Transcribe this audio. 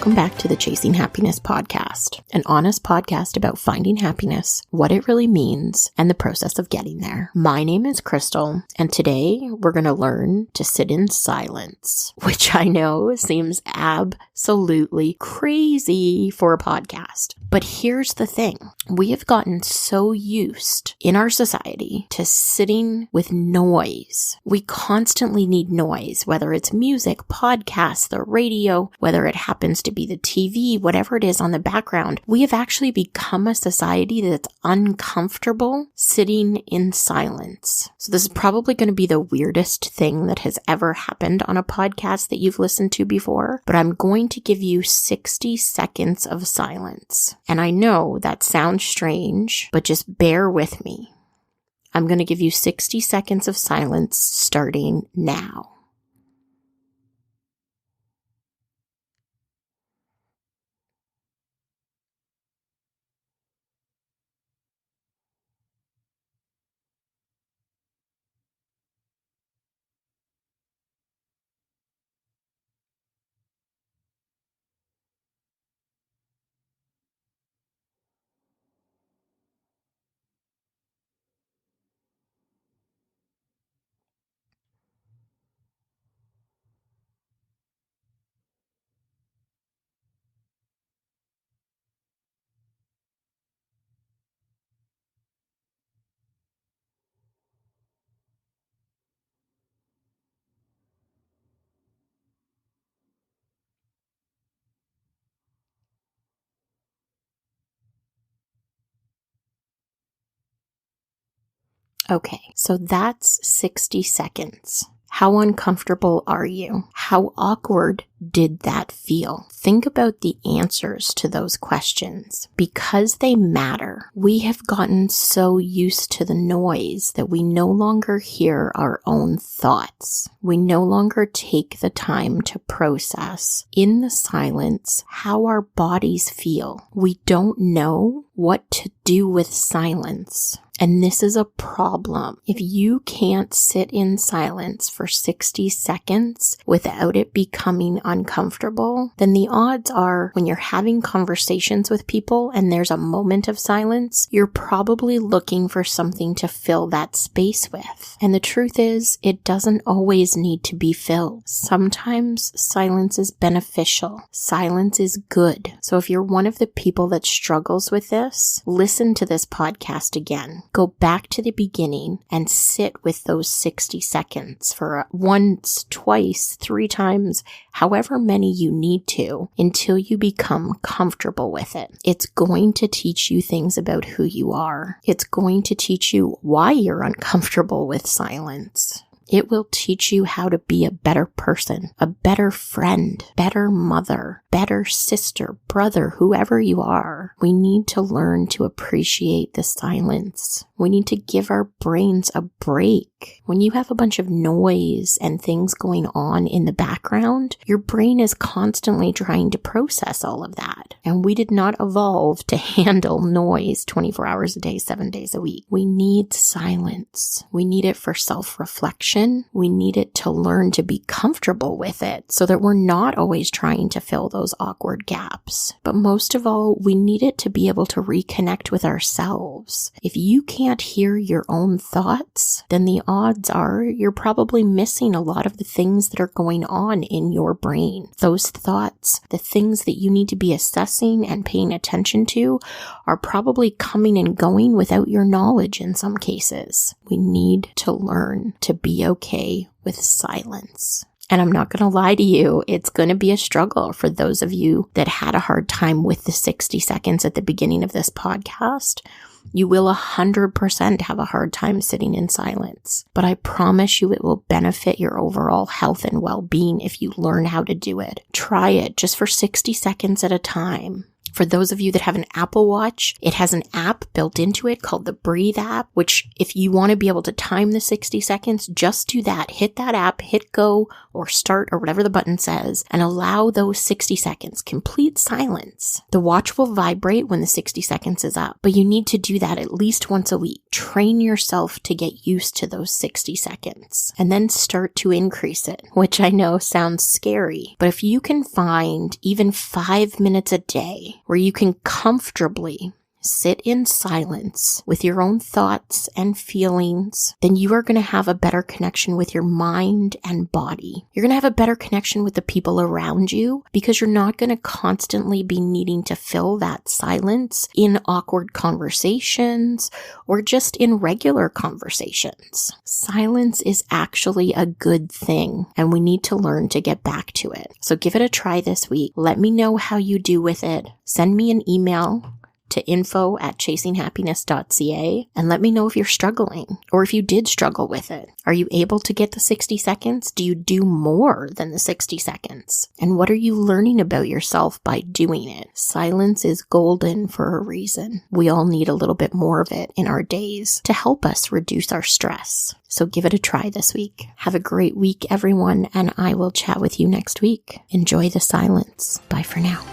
Welcome back to the Chasing Happiness podcast, an honest podcast about finding happiness, what it really means, and the process of getting there. My name is Crystal, and today we're going to learn to sit in silence, which I know seems absolutely crazy for a podcast. But here's the thing. We have gotten so used in our society to sitting with noise. We constantly need noise, whether it's music, podcasts, the radio, whether it happens to be the TV, whatever it is on the background. We have actually become a society that's uncomfortable sitting in silence. So this is probably going to be the weirdest thing that has ever happened on a podcast that you've listened to before, but I'm going to give you 60 seconds of silence. And I know that sounds strange, but just bear with me. I'm going to give you 60 seconds of silence starting now. Okay, so that's 60 seconds. How uncomfortable are you? How awkward did that feel? Think about the answers to those questions. Because they matter, we have gotten so used to the noise that we no longer hear our own thoughts. We no longer take the time to process in the silence how our bodies feel. We don't know what to do with silence. And this is a problem. If you can't sit in silence for 60 seconds without it becoming uncomfortable, then the odds are when you're having conversations with people and there's a moment of silence, you're probably looking for something to fill that space with. And the truth is, it doesn't always need to be filled. Sometimes silence is beneficial. Silence is good. So if you're one of the people that struggles with this, listen to this podcast again. Go back to the beginning and sit with those 60 seconds for once, twice, 3 times, however many you need to until you become comfortable with it. It's going to teach you things about who you are. It's going to teach you why you're uncomfortable with silence. It will teach you how to be a better person, a better friend, better mother, better sister, brother, whoever you are. We need to learn to appreciate the silence. We need to give our brains a break. When you have a bunch of noise and things going on in the background, your brain is constantly trying to process all of that. And we did not evolve to handle noise 24 hours a day, 7 days a week. We need silence. We need it for self-reflection. We need it to learn to be comfortable with it so that we're not always trying to fill those awkward gaps. But most of all, we need it to be able to reconnect with ourselves. If you can't hear your own thoughts, then the odds are you're probably missing a lot of the things that are going on in your brain. Those thoughts, the things that you need to be assessing and paying attention to, are probably coming and going without your knowledge in some cases. We need to learn to be okay with silence. And I'm not going to lie to you, it's going to be a struggle for those of you that had a hard time with the 60 seconds at the beginning of this podcast. You will 100% have a hard time sitting in silence, but I promise you it will benefit your overall health and well-being if you learn how to do it. Try it just for 60 seconds at a time. For those of you that have an Apple Watch, it has an app built into it called the Breathe app, which if you want to be able to time the 60 seconds, just do that. Hit that app, hit go or start or whatever the button says, and allow those 60 seconds, complete silence. The watch will vibrate when the 60 seconds is up, but you need to do that at least once a week. Train yourself to get used to those 60 seconds and then start to increase it, which I know sounds scary, but if you can find even 5 minutes a day where you can comfortably sit in silence with your own thoughts and feelings, then you are going to have a better connection with your mind and body. You're going to have a better connection with the people around you because you're not going to constantly be needing to fill that silence in awkward conversations or just in regular conversations. Silence is actually a good thing, and we need to learn to get back to it. So give it a try this week. Let me know how you do with it. Send me an email to info@chasinghappiness.ca and let me know if you're struggling or if you did struggle with it. Are you able to get the 60 seconds? Do you do more than the 60 seconds? And what are you learning about yourself by doing it? Silence is golden for a reason. We all need a little bit more of it in our days to help us reduce our stress. So give it a try this week. Have a great week, everyone, and I will chat with you next week. Enjoy the silence. Bye for now.